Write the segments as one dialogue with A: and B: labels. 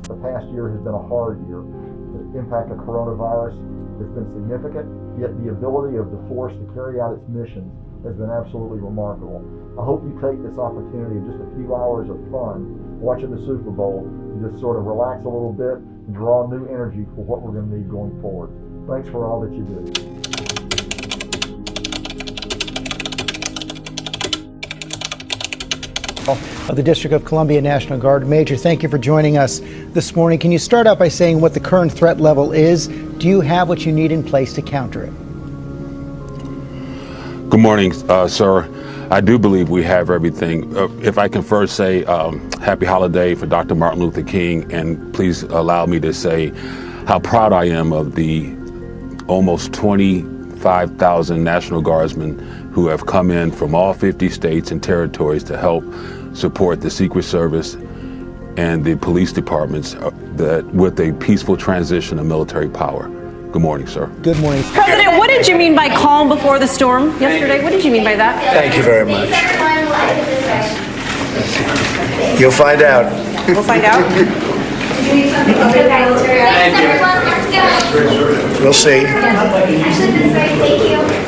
A: The past year has been a hard year. The impact of coronavirus has been significant, yet the ability of the force to carry out its missions has been absolutely remarkable. I hope you take this opportunity of just a few hours of fun watching the Super Bowl to just sort of relax a little bit and draw new energy for what we're going to need going forward. Thanks for all that you do.
B: Of the District of Columbia National Guard. Major, thank you for joining us this morning. Can you start out by saying what the current threat level is? Do you have what you need in place to counter it?
C: Good morning, sir. I do believe we have everything. If I can first say happy holiday for Dr. Martin Luther King, and please allow me to say how proud I am of the almost 25,000 National Guardsmen who have come in from all 50 states and territories to help support the Secret Service and the police departments with a peaceful transition of military power. Good morning, sir.
B: Good morning.
D: President, what did you mean by calm before the storm yesterday? What did you mean by that?
E: Thank you very much. You'll find out.
D: We'll find out.
E: We'll see.
F: Thank you.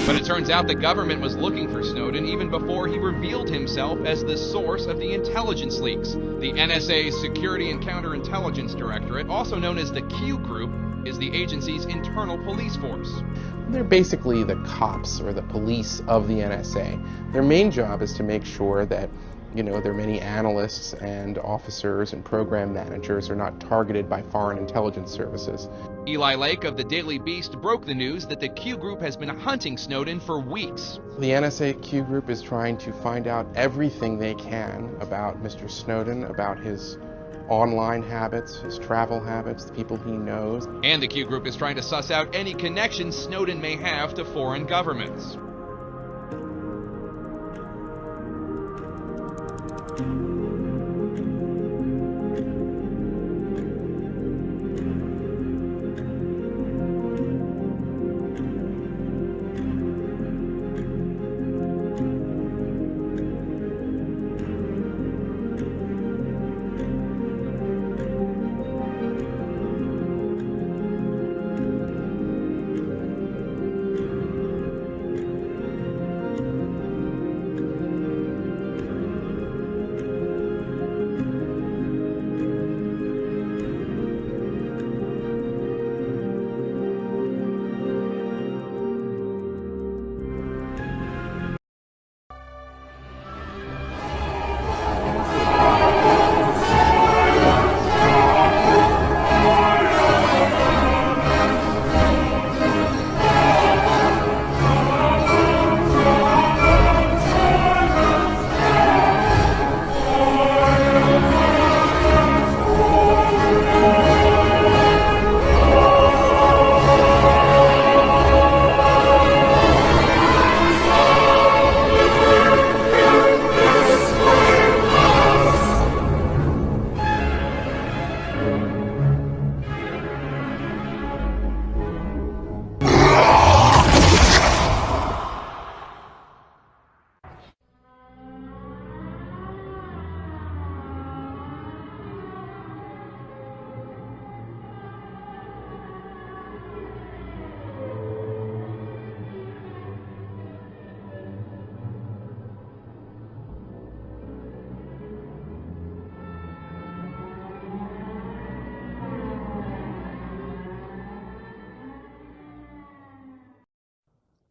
G: But it turns out the government was looking for Snowden even before he revealed himself as the source of the intelligence leaks. The NSA's Security and Counterintelligence Directorate, also known as the Q Group, is the agency's internal police force.
H: They're basically the cops or the police of the NSA. Their main job is to make sure that their many analysts and officers and program managers are not targeted by foreign intelligence services.
G: Eli Lake of the Daily Beast broke the news that the Q Group has been hunting Snowden for weeks.
H: The NSA Q Group is trying to find out everything they can about Mr. Snowden, about his online habits, his travel habits, the people he knows.
G: And the Q Group is trying to suss out any connections Snowden may have to foreign governments.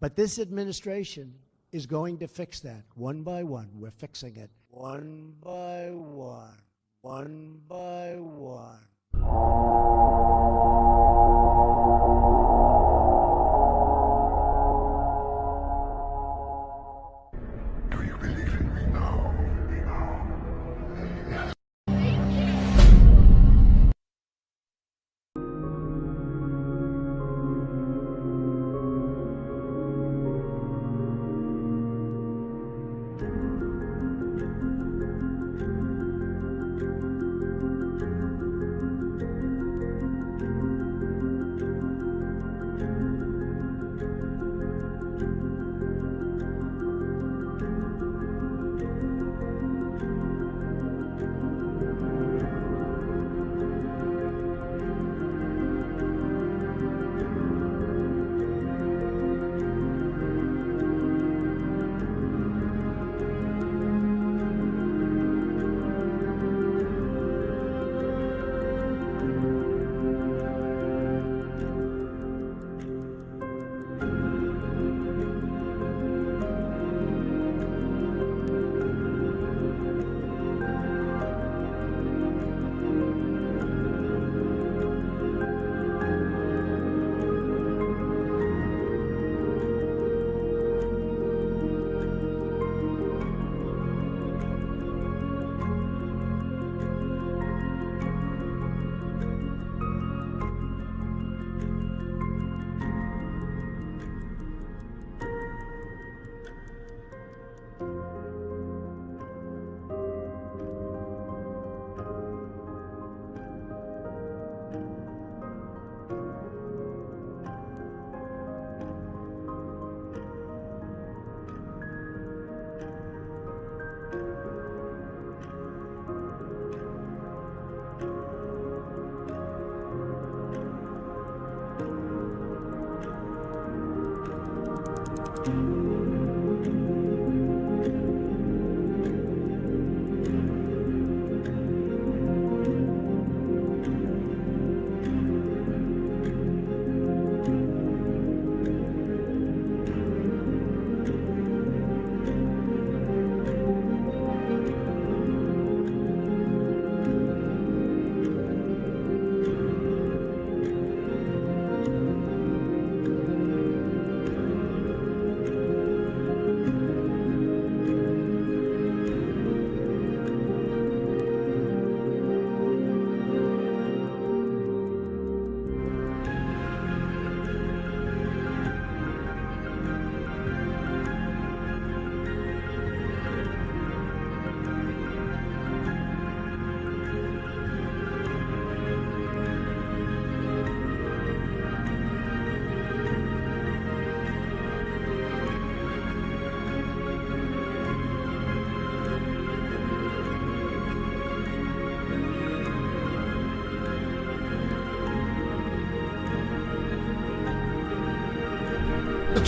I: But this administration is going to fix that one by one. We're fixing it one by one, one by one.
J: Do you believe in me now? Yes.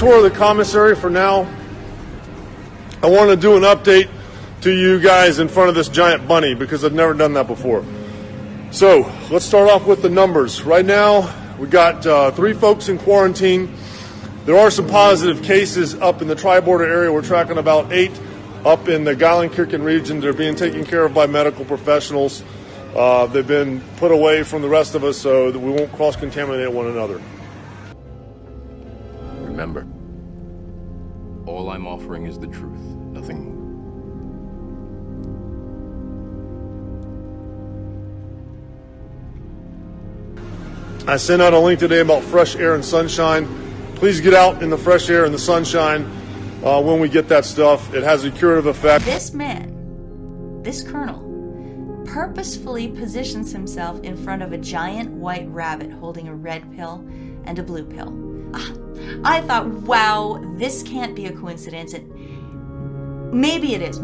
K: tour of the commissary for now. I want to do an update to you guys in front of this giant bunny because I've never done that before. So let's start off with the numbers. Right now, we got 3 folks in quarantine. There are some positive cases up in the tri-border area. We're tracking about 8 up in the Geilenkirchen region. They're being taken care of by medical professionals. They've been put away from the rest of us so that we won't cross-contaminate one another.
L: Remember, all I'm offering is the truth, nothing more.
K: I sent out a link today about fresh air and sunshine. Please get out in the fresh air and the sunshine when we get that stuff. It has a curative effect.
M: This man, this colonel, purposefully positions himself in front of a giant white rabbit holding a red pill and a blue pill. I thought, wow, this can't be a coincidence. Maybe it is.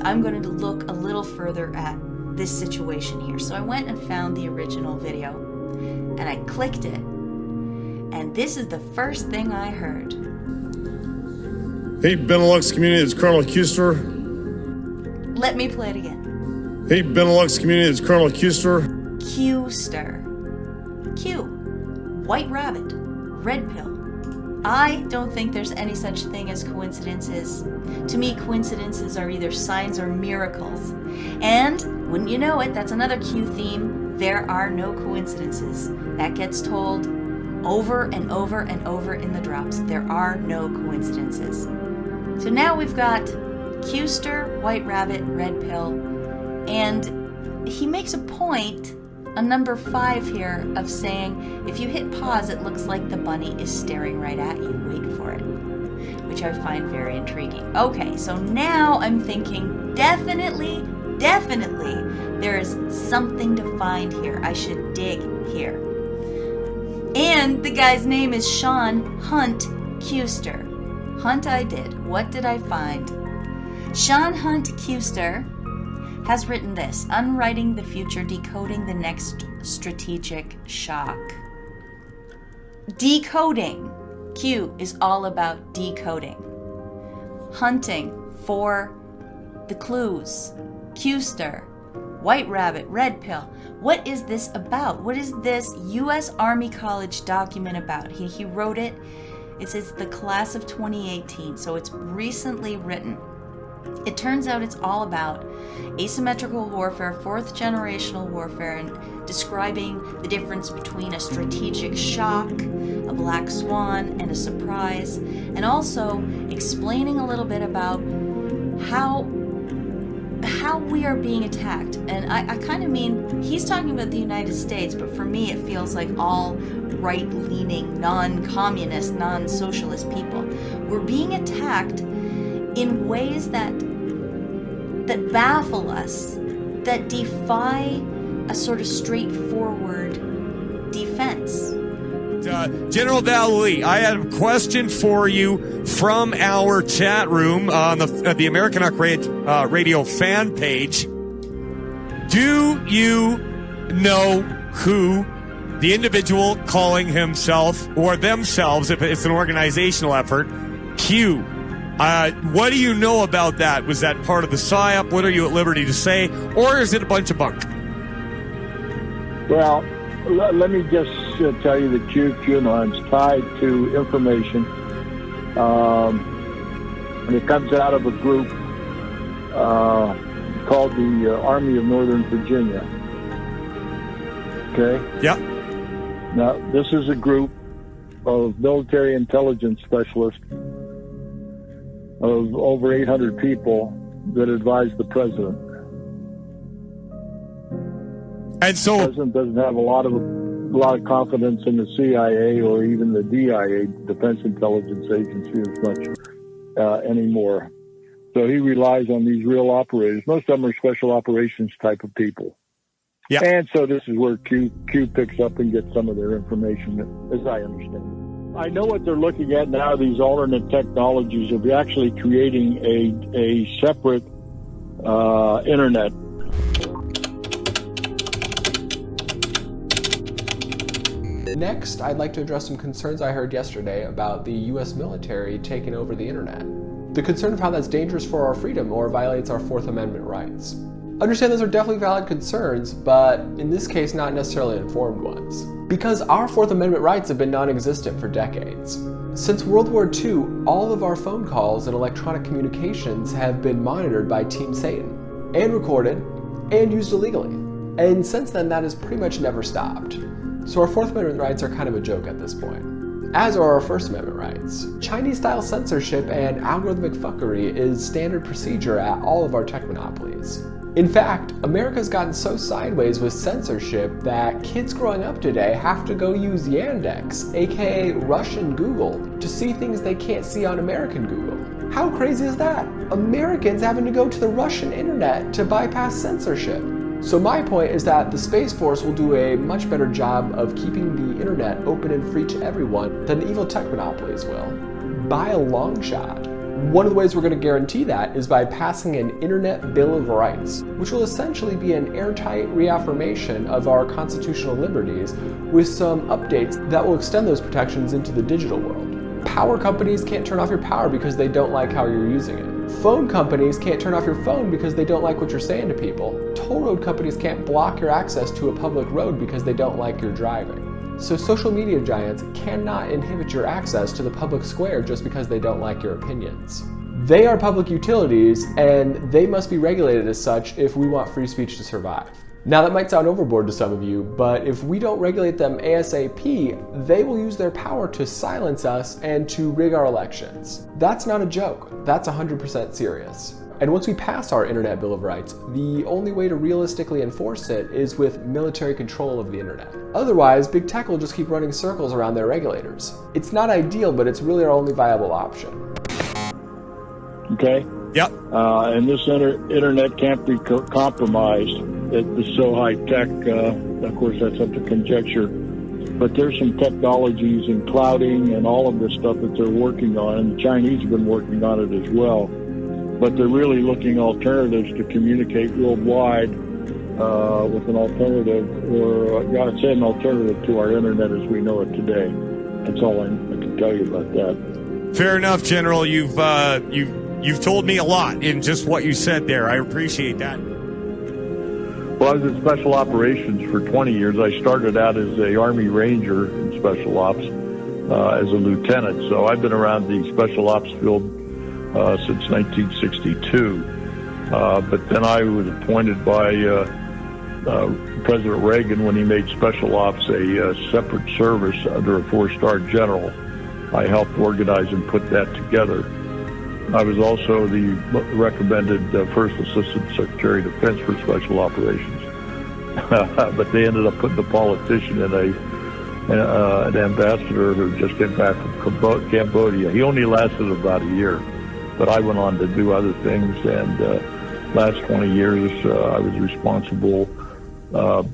M: I'm going to look a little further at this situation here. So I went and found the original video and I clicked it. And this is the first thing I heard.
K: Hey, Benelux community, it's Colonel Custer.
M: Let me play it again.
K: Hey, Benelux community, it's Colonel Custer.
M: Custer. Q. White rabbit. Red pill. I don't think there's any such thing as coincidences. To me, coincidences are either signs or miracles. And, wouldn't you know it, that's another Q theme. There are no coincidences. That gets told over and over and over in the drops. There are no coincidences. So now we've got Custer, White Rabbit, Red Pill, and he makes a point on number 5 here of saying, if you hit pause, it looks like the bunny is staring right at you. Wait for it. Which I find very intriguing. Okay, so now I'm thinking, definitely, there is something to find here. I should dig here. And the guy's name is Sean Hunt Custer. Hunt I did. What did I find? Sean Hunt Custer has written this, Unwriting the Future, Decoding the Next Strategic Shock. Decoding. Q is all about decoding. Hunting for the clues. Custer, White Rabbit, Red Pill. What is this about? What is this U.S. Army College document about? He wrote it. It says the class of 2018, so it's recently written. It turns out it's all about asymmetrical warfare, 4th generational warfare, and describing the difference between a strategic shock, a black swan, and a surprise, and also explaining a little bit about how we are being attacked. And I kind of mean, he's talking about the United States, but for me it feels like all right-leaning, non-communist, non-socialist people. We're being attacked in ways that baffle us, that defy a sort of straightforward defense.
N: General Valley, I have a question for you from our chat room on the American Arc Radio fan page. Do you know who the individual calling himself or themselves, if it's an organizational effort, Q? What do you know about that? Was that part of the PSYOP? What are you at liberty to say? Or is it a bunch of bunk?
O: Well, let me just tell you that QAnon's tied to information. And it comes out of a group called the Army of Northern Virginia. Okay?
N: Yep.
O: Now, this is a group of military intelligence specialists of over 800 people that advise the president.
N: And so
O: the president doesn't have a lot of confidence in the CIA or even the DIA, Defense Intelligence Agency, as much anymore. So he relies on these real operators. Most of them are special operations type of people.
N: Yeah.
O: And so this is where Q picks up and gets some of their information, as I understand it. I know what they're looking at now, these alternate technologies of actually creating a separate internet.
P: Next, I'd like to address some concerns I heard yesterday about the US military taking over the internet. The concern of how that's dangerous for our freedom or violates our Fourth Amendment rights. Understand those are definitely valid concerns, but in this case not necessarily informed ones. Because our Fourth Amendment rights have been non-existent for decades. Since World War II, all of our phone calls and electronic communications have been monitored by Team Satan, and recorded, and used illegally. And since then, that has pretty much never stopped. So our Fourth Amendment rights are kind of a joke at this point. As are our First Amendment rights. Chinese-style censorship and algorithmic fuckery is standard procedure at all of our tech monopolies. In fact, America's gotten so sideways with censorship that kids growing up today have to go use Yandex, aka Russian Google, to see things they can't see on American Google. How crazy is that? Americans having to go to the Russian internet to bypass censorship. So my point is that the Space Force will do a much better job of keeping the internet open and free to everyone than the evil tech monopolies will. By a long shot. One of the ways we're going to guarantee that is by passing an Internet Bill of Rights, which will essentially be an airtight reaffirmation of our constitutional liberties with some updates that will extend those protections into the digital world. Power companies can't turn off your power because they don't like how you're using it. Phone companies can't turn off your phone because they don't like what you're saying to people. Toll road companies can't block your access to a public road because they don't like your driving. So social media giants cannot inhibit your access to the public square just because they don't like your opinions. They are public utilities, and they must be regulated as such if we want free speech to survive. Now that might sound overboard to some of you, but if we don't regulate them ASAP, they will use their power to silence us and to rig our elections. That's not a joke, that's 100% serious. And once we pass our Internet Bill of Rights, the only way to realistically enforce it is with military control of the internet. Otherwise, big tech will just keep running circles around their regulators. It's not ideal, but it's really our only viable option.
O: Okay?
N: Yep.
O: And this internet can't be compromised. It's so high tech, of course that's up to conjecture. But there's some technologies in clouding and all of this stuff that they're working on, and the Chinese have been working on it as well. But they're really looking alternatives to communicate worldwide with an alternative, or I'd say an alternative to our internet as we know it today. That's all I can tell you about that.
N: Fair enough, General. You've told me a lot in just what you said there. I appreciate that.
O: Well, I was in Special Operations for 20 years. I started out as a Army Ranger in Special Ops as a lieutenant. So I've been around the Special Ops field since 1962. But then I was appointed by President Reagan when he made Special Ops a separate service under a 4-star general. I helped organize and put that together. I was also the recommended First Assistant Secretary of Defense for Special Operations. But they ended up putting a politician in an ambassador who just came back from Cambodia. He only lasted about a year. But I went on to do other things, and last 20 years I was responsible,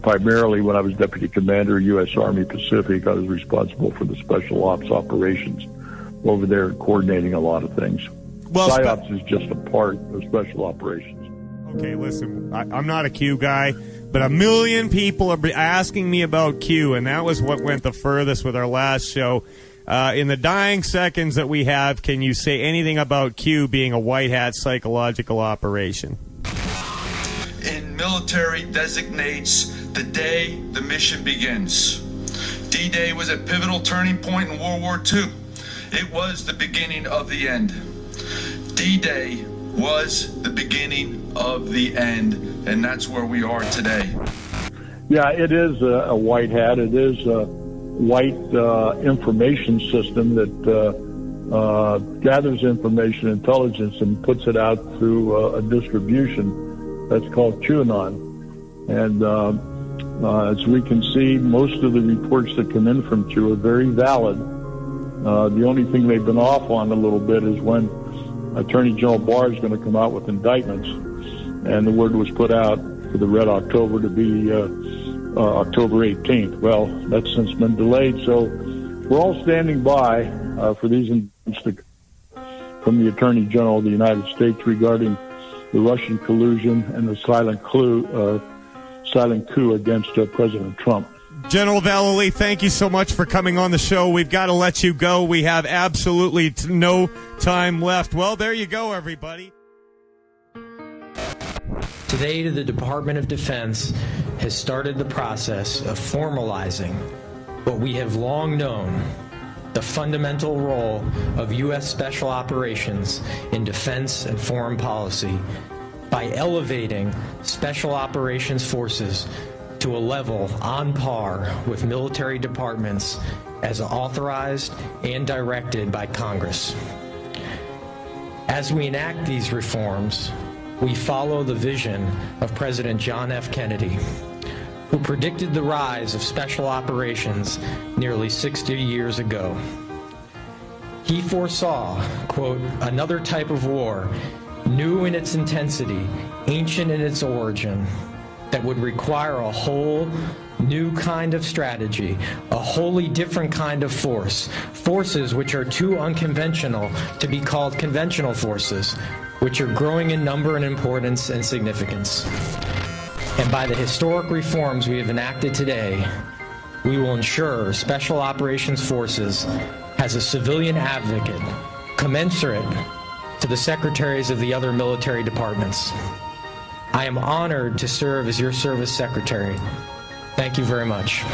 O: primarily when I was Deputy Commander, U.S. Army Pacific, I was responsible for the Special Ops operations over there, coordinating a lot of things.
N: Well,
O: PSYOPs is just a part of Special Operations.
N: Okay, listen, I'm not a Q guy, but a million people are asking me about Q, and that was what went the furthest with our last show. In the dying seconds that we have, can you say anything about Q being a white hat psychological operation?
Q: In military designates the day the mission begins. D-Day was a pivotal turning point in World War II. It was the beginning of the end. D-Day was the beginning of the end, and that's where we are today.
O: Yeah, it is a white hat. It is a white information system that gathers information, intelligence, and puts it out through a distribution that's called QAnon. And as we can see, most of the reports that come in from Q are very valid. The only thing they've been off on a little bit is when Attorney General Barr is going to come out with indictments, and the word was put out for the Red October to be October 18th. Well, that's since been delayed, so we're all standing by for these indictments from the Attorney General of the United States regarding the Russian collusion and the silent coup against President Trump.
N: General Vallely, thank you so much for coming on the show. We've got to let you go. We have absolutely no time left. Well, there you go, everybody.
R: Today, the Department of Defense has started the process of formalizing what we have long known, the fundamental role of U.S. Special Operations in defense and foreign policy by elevating Special Operations Forces to a level on par with military departments as authorized and directed by Congress. As we enact these reforms, we follow the vision of President John F. Kennedy, who predicted the rise of special operations nearly 60 years ago. He foresaw, quote, another type of war, new in its intensity, ancient in its origin, that would require a whole new kind of strategy, a wholly different kind of force, forces which are too unconventional to be called conventional forces, which are growing in number and importance and significance. And by the historic reforms we have enacted today, we will ensure Special Operations Forces has a civilian advocate commensurate to the secretaries of the other military departments. I am honored to serve as your service secretary. Thank you very much.